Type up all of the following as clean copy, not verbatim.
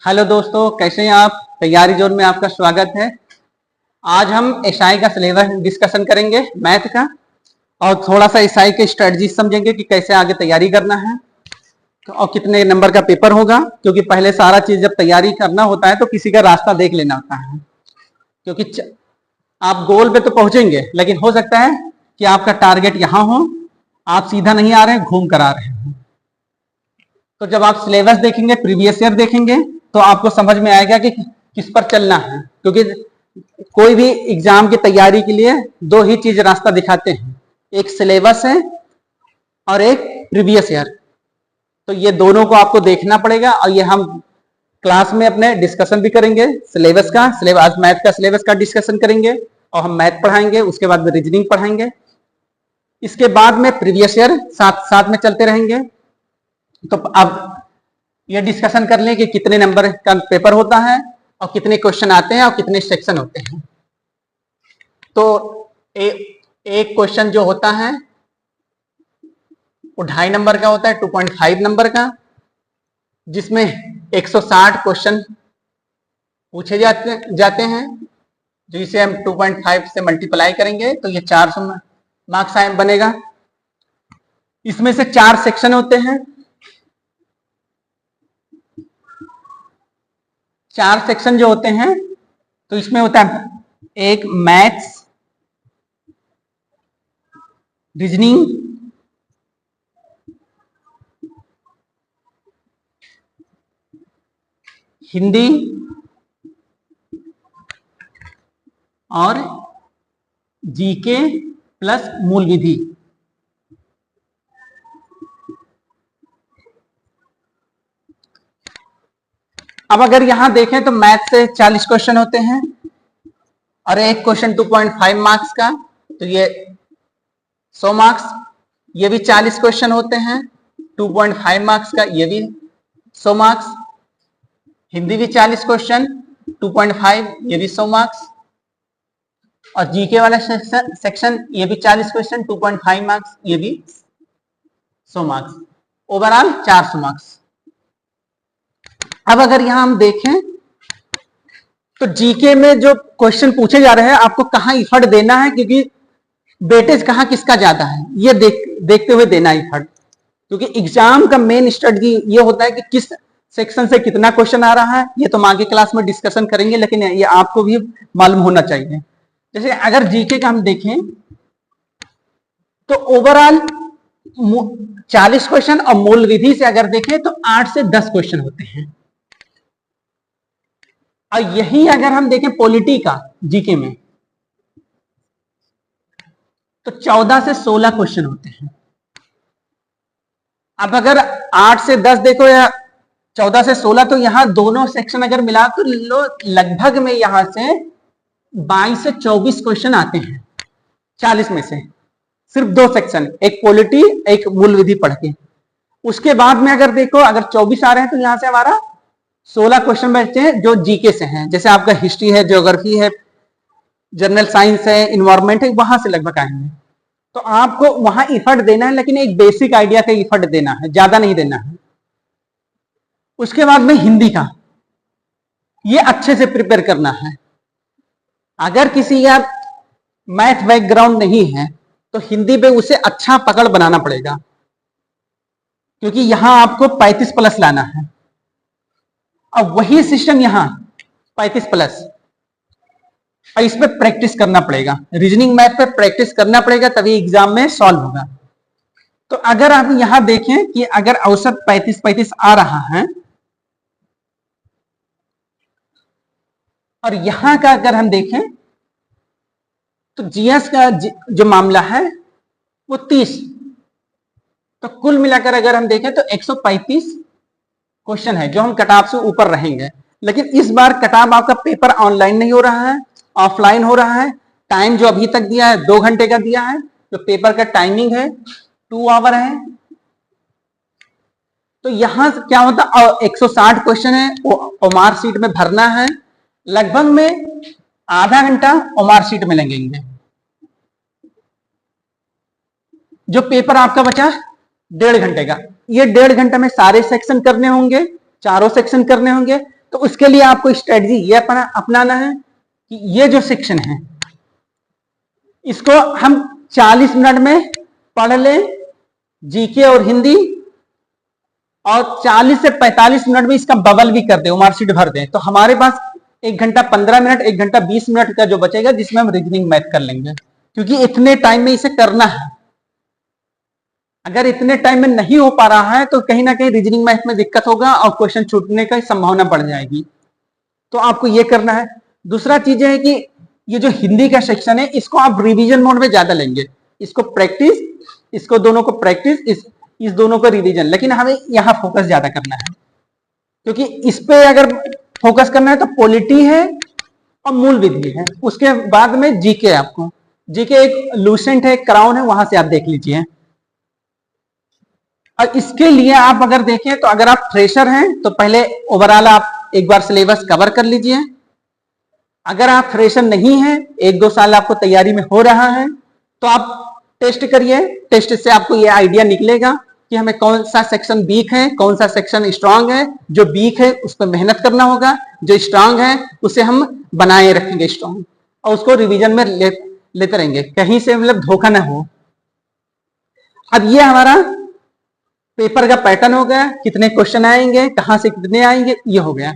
Hello दोस्तों, कैसे हैं आप। तैयारी जोन में आपका स्वागत है। आज हम एसआई का सिलेबस डिस्कशन करेंगे मैथ का, और थोड़ा सा एसआई के स्ट्रेटजी समझेंगे कि कैसे आगे तैयारी करना है और कितने नंबर का पेपर होगा। क्योंकि पहले सारा चीज जब तैयारी करना होता है तो किसी का रास्ता देख लेना होता है। क्योंकि आप गोल पे तो पहुंचेंगे, लेकिन हो सकता है कि आपका टारगेट यहाँ हो, आप सीधा नहीं आ रहे हैं, घूम कर आ रहे हैं। तो जब आप सिलेबस देखेंगे, प्रीवियस ईयर देखेंगे, तो आपको समझ में आएगा कि किस पर चलना है। क्योंकि कोई भी एग्जाम की तैयारी के लिए दो ही चीज रास्ता दिखाते हैं, एक सिलेबस है और एक प्रीवियस ईयर। तो ये दोनों को आपको देखना पड़ेगा, और ये हम क्लास में अपने डिस्कशन भी करेंगे सिलेबस का। आज मैथ का सिलेबस का डिस्कशन करेंगे और हम मैथ पढ़ाएंगे, उसके बाद में रीजनिंग पढ़ाएंगे, इसके बाद में प्रीवियस ईयर साथ साथ में चलते रहेंगे। तो अब ये डिस्कशन कर लें कि कितने नंबर का पेपर होता है और कितने क्वेश्चन आते हैं और कितने सेक्शन होते हैं। तो एक क्वेश्चन जो होता है वो 2.5 नंबर का होता है, 2.5 नंबर का, जिसमें 160 क्वेश्चन पूछे जाते हैं, जिसे हम 2.5 से मल्टीप्लाई करेंगे तो ये 400 मार्क्स बनेगा। इसमें से 4 सेक्शन होते हैं। 4 सेक्शन जो होते हैं, तो इसमें होता है एक मैथ्स, रीजनिंग, हिंदी और जीके प्लस मूल विधि। अब अगर यहां देखें तो मैथ से 40 क्वेश्चन होते हैं और एक क्वेश्चन 2.5 मार्क्स का, तो ये 100 मार्क्स। ये भी 40 क्वेश्चन होते हैं 2.5 मार्क्स का, ये भी 100 मार्क्स। हिंदी भी 40 क्वेश्चन 2.5, ये भी 100 मार्क्स। और जीके वाला सेक्शन ये भी 40 क्वेश्चन 2.5 मार्क्स, ये भी 100 मार्क्स। Overall 400 marks. अब अगर यहां हम देखें तो जीके में जो क्वेश्चन पूछे जा रहे हैं, आपको कहां इफर्ट देना है, क्योंकि वेटेज कहां किसका ज्यादा है ये देखते हुए देना इफर्ट। क्योंकि एग्जाम का मेन स्ट्रेटजी ये होता है कि किस सेक्शन से कितना क्वेश्चन आ रहा है। ये तो हम आगे क्लास में डिस्कशन करेंगे, लेकिन ये आपको भी मालूम होना चाहिए। जैसे अगर जीके का हम देखें तो ओवरऑल 40 क्वेश्चन, और मूल विधि से अगर देखें तो 8 से 10 क्वेश्चन होते हैं। और यही अगर हम देखें पॉलिटी का जीके में, तो 14 से 16 क्वेश्चन होते हैं। अब अगर 8 से 10 देखो या 14 से 16, तो यहां दोनों सेक्शन अगर मिला तो लगभग में यहां से 22 से 24 क्वेश्चन आते हैं 40 में से। सिर्फ 2 सेक्शन, एक पॉलिटी एक मूल विधि पढ़ के। उसके बाद में अगर देखो, अगर 24 आ रहे हैं तो यहां से हमारा 16 क्वेश्चन बचते हैं जो जीके से हैं। जैसे आपका हिस्ट्री है, ज्योग्राफी है, जनरल साइंस है, इन्वायरमेंट है, वहां से लगभग आएंगे। तो आपको वहां इफर्ट देना है, लेकिन एक बेसिक आइडिया का इफर्ट देना है, ज्यादा नहीं देना है। उसके बाद में हिंदी का, ये अच्छे से प्रिपेयर करना है। अगर किसी का मैथ बैकग्राउंड नहीं है तो हिंदी पे उसे अच्छा पकड़ बनाना पड़ेगा, क्योंकि यहां आपको 35 प्लस लाना है। अब वही सिस्टम यहां 35 प्लस, और इस पे प्रैक्टिस करना पड़ेगा। रीजनिंग मैथ पे प्रैक्टिस करना पड़ेगा, तभी एग्जाम में सॉल्व होगा। तो अगर आप यहां देखें कि अगर औसत 35 आ रहा है, और यहां का अगर हम देखें तो जीएस का जो मामला है वो 30। तो कुल मिलाकर अगर हम देखें तो 135 क्वेश्चन है जो हम कटाव से ऊपर रहेंगे। लेकिन इस बार कटाव आपका पेपर ऑनलाइन नहीं हो रहा है, ऑफलाइन हो रहा है। टाइम जो अभी तक दिया है 2 घंटे का दिया है, जो पेपर का टाइमिंग है 2 आवर है। तो यहां क्या होता है, 160 क्वेश्चन है, ओमार सीट में भरना है। लगभग में आधा घंटा ओमार सीट में लगेंगे। जो पेपर आपका बचा 1.5 घंटे का, ये 1.5 घंटे में सारे सेक्शन करने होंगे, चारों सेक्शन करने होंगे। तो उसके लिए आपको स्ट्रेटजी ये अपनाना है कि ये जो सेक्शन है इसको हम 40 मिनट में पढ़ लें, जीके और हिंदी, और 40 से 45 मिनट में इसका बबल भी कर दें, मार्कशीट भर दें, तो हमारे पास 1 घंटा 15 मिनट 1 घंटा 20 मिनट का जो बचेगा जिसमें हम रीजनिंग मैथ कर लेंगे, क्योंकि इतने टाइम में इसे करना है। अगर इतने टाइम में नहीं हो पा रहा है तो कहीं ना कहीं रीजनिंग मैथ में दिक्कत होगा और क्वेश्चन छूटने की संभावना बढ़ जाएगी। तो आपको ये करना है। दूसरा चीज है कि ये जो हिंदी का सेक्शन है इसको आप रिवीजन मोड में ज्यादा लेंगे, इसको प्रैक्टिस, इसको दोनों को प्रैक्टिस, इस दोनों को रिवीजन, लेकिन हमें यहाँ फोकस ज्यादा करना है, क्योंकि इस पे अगर फोकस करना है तो पॉलिटी है और मूल विधि है, उसके बाद में जीके, आपको जीके एक लूसेंट है, क्राउन है, वहां से आप देख लीजिए। और इसके लिए आप अगर देखें तो अगर आप फ्रेशर हैं तो पहले ओवरऑल आप एक बार सिलेबस कवर कर लीजिए। अगर आप फ्रेशर नहीं हैं, 1-2 साल आपको तैयारी में हो रहा है, तो आप टेस्ट करिए। टेस्ट से आपको ये आइडिया निकलेगा कि हमें कौन सा सेक्शन वीक है, कौन सा सेक्शन स्ट्रांग है। जो वीक है उस पर मेहनत करना होगा, जो स्ट्रांग है उसे हम बनाए रखेंगे स्ट्रांग, और उसको रिवीजन में लेते रहेंगे, कहीं से मतलब धोखा ना हो। अब ये हमारा पेपर का पैटर्न हो गया, कितने क्वेश्चन आएंगे, कहां से कितने आएंगे, ये हो गया।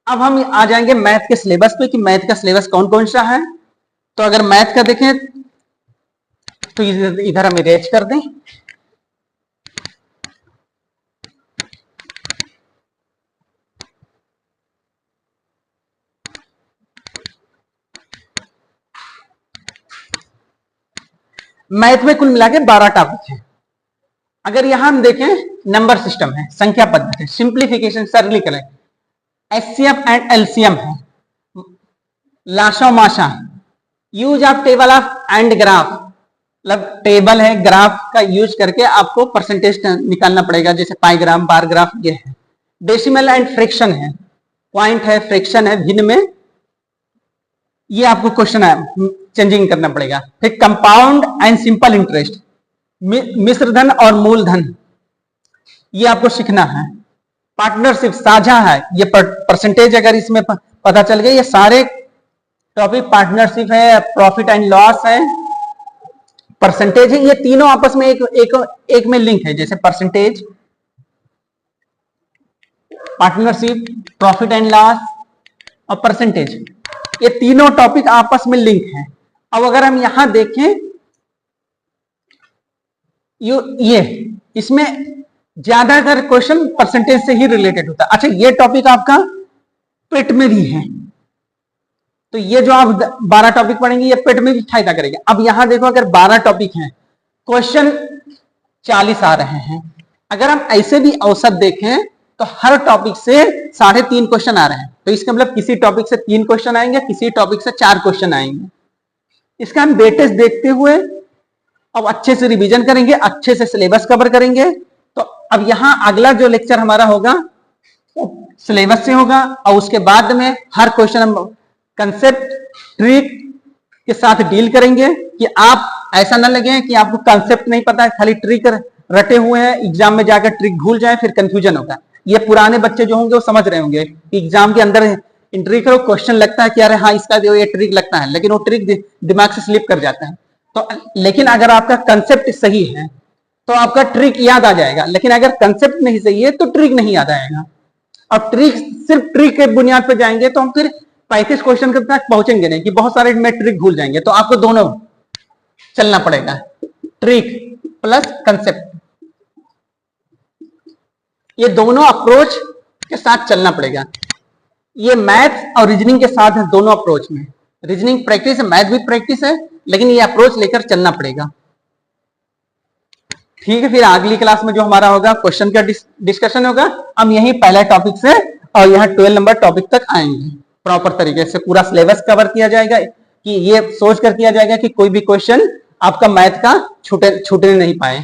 अब हम आ जाएंगे मैथ के सिलेबस पे कि मैथ का सिलेबस कौन कौन सा है। तो अगर मैथ का देखें तो इधर हम इरेज कर दें। मैथ में कुल मिला के 12 टॉपिक है। अगर यहां हम देखें नंबर सिस्टम है, संख्या पद्धति, सिंप्लीफिकेशन, सरलीकरण, एचसीएफ एंड एलसीएम है, लाशा माशा, use of table of and graph, मतलब टेबल है, ग्राफ का यूज करके आपको परसेंटेज निकालना पड़ेगा, जैसे पाई ग्राफ, बार ग्राफ, ये है। डेसिमल एंड फ्रैक्शन है, पॉइंट है, फ्रैक्शन है, भिन्न में, ये आपको क्वेश्चन है चेंजिंग करना पड़ेगा। फिर कंपाउंड एंड सिंपल इंटरेस्ट, मिश्र धन और मूलधन, ये आपको सीखना है। पार्टनरशिप, साझा है, ये परसेंटेज अगर इसमें पता चल गया, ये सारे टॉपिक, पार्टनरशिप है, प्रॉफिट एंड लॉस है, परसेंटेज है, ये तीनों आपस में एक में लिंक है, जैसे percentage, partnership, profit and loss और परसेंटेज, ये तीनों टॉपिक आपस में लिंक है। अब अगर हम यहां देखें, ये इसमें ज्यादातर क्वेश्चन परसेंटेज से ही रिलेटेड होता है। अच्छा, ये टॉपिक आपका पेट में भी है, तो ये जो आप 12 टॉपिक पढ़ेंगे ये पेट में भी फायदा करेगा। अब यहां देखो, अगर 12 टॉपिक हैं, क्वेश्चन 40 आ रहे हैं, अगर हम ऐसे भी औसत देखें तो हर टॉपिक से 3.5 क्वेश्चन आ रहे हैं, तो इसका मतलब किसी टॉपिक से 3 क्वेश्चन आएंगे, किसी टॉपिक से 4 क्वेश्चन आएंगे। इसका हम वेटेज देखते हुए अब अच्छे से रिवीजन करेंगे, अच्छे से सिलेबस कवर करेंगे। तो अब यहां अगला जो लेक्चर हमारा होगा वो सिलेबस से होगा, और उसके बाद में हर क्वेश्चन हम कंसेप्ट, ट्रिक के साथ डील करेंगे, कि आप ऐसा ना लगे कि आपको कंसेप्ट नहीं पता है, खाली ट्रिक रटे हुए हैं, एग्जाम में जाकर ट्रिक भूल जाए, फिर कंफ्यूजन होगा। ये पुराने बच्चे जो होंगे वो समझ रहे होंगे, एग्जाम के अंदर एंट्री करो, क्वेश्चन लगता है कि अरे हाँ इसका जो ये ट्रिक लगता है, लेकिन वो ट्रिक दिमाग से स्लिप कर जाता है। तो लेकिन अगर आपका कंसेप्ट सही है तो आपका ट्रिक याद आ जाएगा, लेकिन अगर कंसेप्ट नहीं सही है तो ट्रिक नहीं याद आएगा। अब ट्रिक, सिर्फ ट्रिक के बुनियाद पर जाएंगे तो हम फिर 35 क्वेश्चन के तक पहुंचेंगे नहीं, कि बहुत सारे में ट्रिक भूल जाएंगे। तो आपको दोनों चलना पड़ेगा, ट्रिक प्लस कंसेप्ट, ये दोनों अप्रोच के साथ चलना पड़ेगा। ये मैथ और रीजनिंग के साथ है, दोनों अप्रोच में। रीजनिंग प्रैक्टिस है, मैथ भी प्रैक्टिस है, लेकिन ये अप्रोच लेकर चलना पड़ेगा। ठीक है, फिर अगली क्लास में जो हमारा होगा क्वेश्चन का डिस्कशन होगा। हम यही पहला टॉपिक से और यहाँ 12 नंबर टॉपिक तक आएंगे। प्रॉपर तरीके से पूरा सिलेबस कवर किया जाएगा, कि ये सोच कर किया जाएगा कि कोई भी क्वेश्चन आपका मैथ का छूटने नहीं पाए।